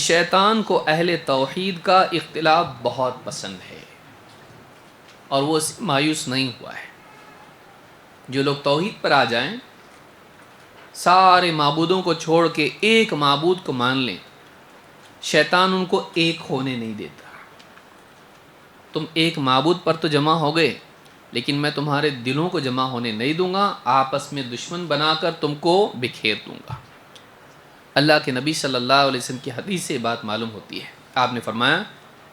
شیطان کو اہل توحید کا اختلاف بہت پسند ہے اور وہ اس سے مایوس نہیں ہوا ہے۔ جو لوگ توحید پر آ جائیں، سارے معبودوں کو چھوڑ کے ایک معبود کو مان لیں، شیطان ان کو ایک ہونے نہیں دیتا۔ تم ایک معبود پر تو جمع ہو گئے، لیکن میں تمہارے دلوں کو جمع ہونے نہیں دوں گا، آپس میں دشمن بنا کر تم کو بکھیر دوں گا۔ اللہ کے نبی صلی اللہ علیہ وسلم کی حدیث سے بات معلوم ہوتی ہے۔ آپ نے فرمایا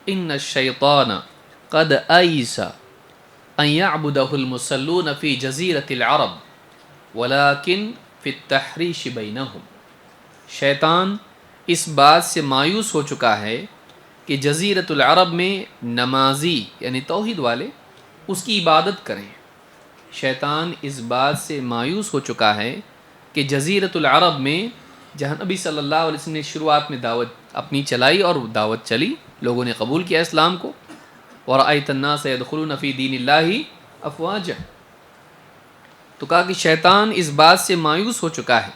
ان الشیطان قد ایس ان یعبدہ المصلون فی جزیرۃ العرب ولکن فی التحریش بینہم۔ شیطان اس بات سے مایوس ہو چکا ہے کہ جزیرۃ العرب میں نمازی یعنی توحید والے اس کی عبادت کریں۔ شیطان اس بات سے مایوس ہو چکا ہے کہ جزیرۃ العرب میں جہاں نبی صلی اللہ علیہ وسلم نے شروعات میں دعوت اپنی چلائی اور دعوت چلی، لوگوں نے قبول کیا اسلام کو، وَرَأَيْتَ النَّاسَ يَدْخُلُونَ فِي دِينِ اللَّهِ أَفْوَاجًا۔ تو کہا کہ شیطان اس بات سے مایوس ہو چکا ہے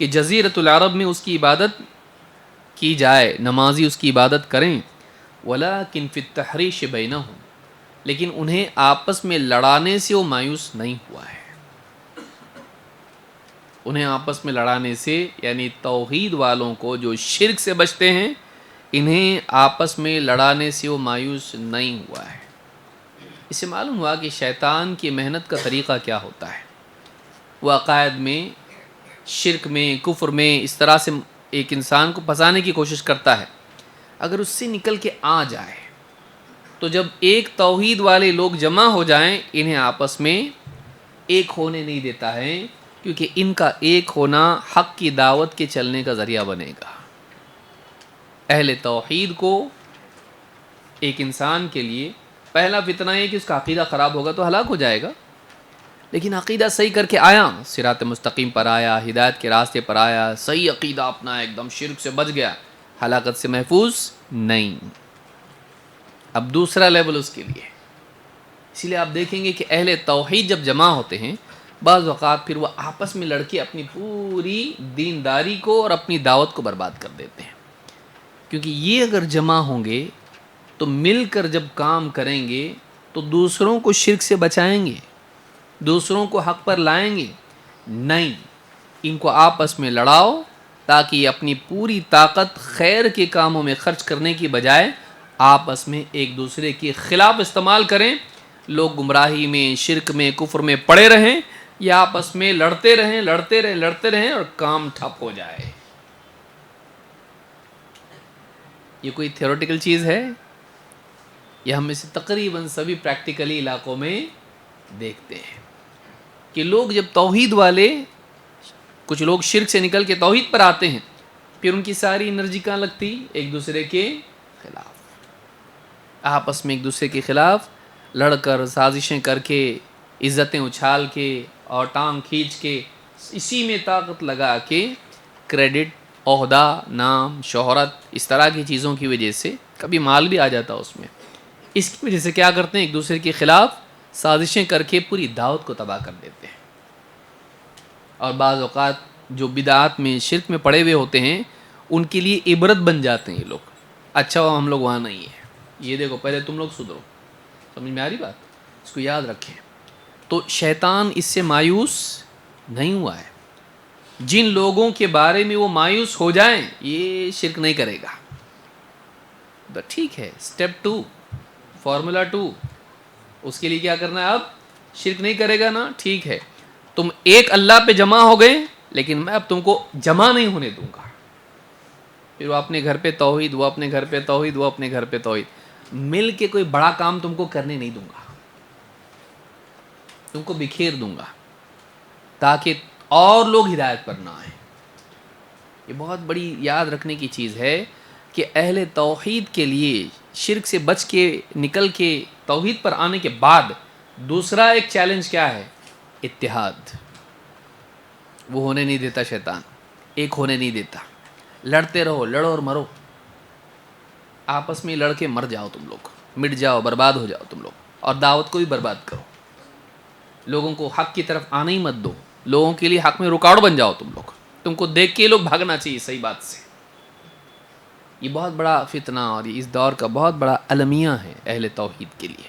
کہ جزیرۃ العرب میں اس کی عبادت کی جائے، نمازی اس کی عبادت کریں، وَلَكِنْ فِي التَّحْرِيشِ بَيْنَهُمْ، لیکن انہیں آپس میں لڑانے سے وہ مایوس نہیں ہوا ہے۔ انہیں آپس میں لڑانے سے یعنی توحید والوں کو جو شرک سے بچتے ہیں، انہیں آپس میں لڑانے سے وہ مایوس نہیں ہوا ہے۔ اس سے معلوم ہوا کہ شیطان کی محنت کا طریقہ کیا ہوتا ہے۔ وہ عقائد میں، شرک میں، کفر میں اس طرح سے ایک انسان کو پھنسانے کی کوشش کرتا ہے۔ اگر اس سے نکل کے آ جائے تو جب ایک توحید والے لوگ جمع ہو جائیں، انہیں آپس میں ایک ہونے نہیں دیتا ہے، کیونکہ ان کا ایک ہونا حق کی دعوت کے چلنے کا ذریعہ بنے گا۔ اہل توحید کو ایک انسان کے لیے پہلا فتنہ یہ کہ اس کا عقیدہ خراب ہوگا تو ہلاک ہو جائے گا، لیکن عقیدہ صحیح کر کے آیا، صراط مستقیم پر آیا، ہدایت کے راستے پر آیا، صحیح عقیدہ اپنا ایک دم شرک سے بچ گیا، ہلاکت سے محفوظ نہیں۔ اب دوسرا لیول اس کے لیے، اس لیے آپ دیکھیں گے کہ اہل توحید جب جمع ہوتے ہیں، بعض اوقات پھر وہ آپس میں لڑ کے اپنی پوری دینداری کو اور اپنی دعوت کو برباد کر دیتے ہیں، کیونکہ یہ اگر جمع ہوں گے تو مل کر جب کام کریں گے تو دوسروں کو شرک سے بچائیں گے، دوسروں کو حق پر لائیں گے نہیں، ان کو آپس میں لڑاؤ تاکہ یہ اپنی پوری طاقت خیر کے کاموں میں خرچ کرنے کی بجائے آپس میں ایک دوسرے کے خلاف استعمال کریں، لوگ گمراہی میں، شرک میں، کفر میں پڑے رہیں، یا آپس میں لڑتے رہیں اور کام ٹھپ ہو جائے۔ یہ کوئی تھیوریٹیکل چیز ہے؟ یہ ہم میں سے تقریباً سبھی پریکٹیکلی علاقوں میں دیکھتے ہیں کہ لوگ جب توحید والے، کچھ لوگ شرک سے نکل کے توحید پر آتے ہیں، پھر ان کی ساری انرجی کہاں لگتی؟ ایک دوسرے کے خلاف، آپس میں ایک دوسرے کے خلاف لڑ کر، سازشیں کر کے، عزتیں اچھال کے اور ٹانگ کھینچ کے، اسی میں طاقت لگا کے کریڈٹ، عہدہ، نام، شہرت، اس طرح کی چیزوں کی وجہ سے، کبھی مال بھی آ جاتا اس میں، اس کی وجہ سے کیا کرتے ہیں؟ ایک دوسرے کے خلاف سازشیں کر کے پوری دعوت کو تباہ کر دیتے ہیں۔ اور بعض اوقات جو بدعات میں، شرک میں پڑے ہوئے ہوتے ہیں، ان کے لیے عبرت بن جاتے ہیں یہ لوگ۔ اچھا ہم لوگ وہاں نہیں ہیں، یہ دیکھو پہلے تم لوگ سدھرو۔ سمجھ میں آ رہی بات؟ اس کو یاد رکھیں۔ تو شیطان اس سے مایوس نہیں ہوا ہے۔ جن لوگوں کے بارے میں وہ مایوس ہو جائیں، یہ شرک نہیں کرے گا تو ٹھیک ہے، سٹیپ 2، فارمولا 2، اس کے لیے کیا کرنا ہے؟ اب شرک نہیں کرے گا نا، ٹھیک ہے، تم ایک اللہ پہ جمع ہو گئے، لیکن میں اب تم کو جمع نہیں ہونے دوں گا۔ پھر وہ اپنے گھر پہ توحید، وہ اپنے گھر پہ توحید، وہ اپنے گھر پہ توحید، مل کے کوئی بڑا کام تم کو کرنے نہیں دوں گا، تم کو بکھیر دوں گا تاکہ اور لوگ ہدایت پر نہ آئیں۔ یہ بہت بڑی یاد رکھنے کی چیز ہے کہ اہل توحید کے لیے شرک سے بچ کے نکل کے توحید پر آنے کے بعد دوسرا ایک چیلنج کیا ہے؟ اتحاد۔ وہ ہونے نہیں دیتا شیطان، ایک ہونے نہیں دیتا۔ لڑتے رہو، لڑو اور مرو، آپس میں لڑ کے مر جاؤ، تم لوگ مٹ جاؤ، برباد ہو جاؤ تم لوگ، اور دعوت کو بھی برباد کرو، لوگوں کو حق کی طرف آنے ہی مت دو، لوگوں کے لیے حق میں رکاوٹ بن جاؤ تم لوگ۔ تم کو دیکھ کے لوگ بھاگنا چاہیے صحیح بات سے۔ یہ بہت بڑا فتنہ اور اس دور کا بہت بڑا المیہ ہے اہل توحید کے لیے۔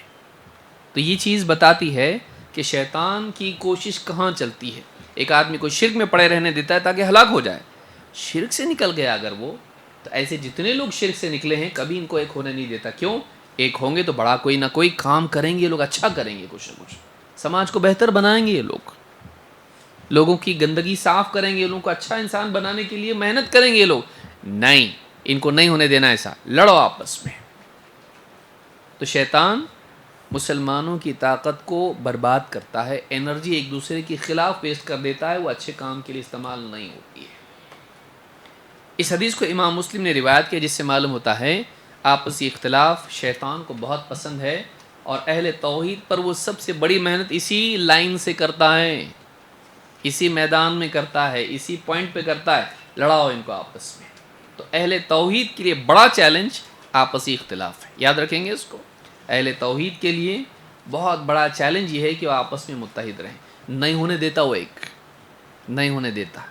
تو یہ چیز بتاتی ہے کہ شیطان کی کوشش کہاں چلتی ہے۔ ایک آدمی کو شرک میں پڑے رہنے دیتا ہے تاکہ ہلاک ہو جائے، شرک سے نکل گیا اگر وہ، تو ایسے جتنے لوگ شرک سے نکلے ہیں کبھی ان کو ایک ہونے نہیں دیتا۔ کیوں؟ ایک ہوں گے تو بڑا کوئی نہ کوئی کام کریں گے، یہ لوگ اچھا کریں گے، کچھ نہ کچھ سماج کو بہتر بنائیں گے، یہ لوگ لوگوں کی گندگی صاف کریں گے، لوگوں کو اچھا انسان بنانے کے لیے محنت کریں گے یہ لوگ۔ نہیں، ان کو نہیں ہونے دینا ایسا، لڑو آپس میں۔ تو شیطان مسلمانوں کی طاقت کو برباد کرتا ہے، انرجی ایک دوسرے کے خلاف ویسٹ کر دیتا ہے، وہ اچھے کام کے لیے استعمال نہیں ہوتی ہے۔ اس حدیث کو امام مسلم نے روایت کیا، جس سے معلوم ہوتا ہے آپسی اختلاف شیطان کو بہت پسند ہے، اور اہل توحید پر وہ سب سے بڑی محنت اسی لائن سے کرتا ہے، اسی میدان میں کرتا ہے، اسی پوائنٹ پہ کرتا ہے، لڑاؤ ان کو آپس میں۔ تو اہل توحید کے لیے بڑا چیلنج آپسی اختلاف ہے، یاد رکھیں گے اس کو۔ اہل توحید کے لیے بہت بڑا چیلنج یہ ہے کہ وہ آپس میں متحد رہیں، نہیں ہونے دیتا وہ ایک، نہیں ہونے دیتا۔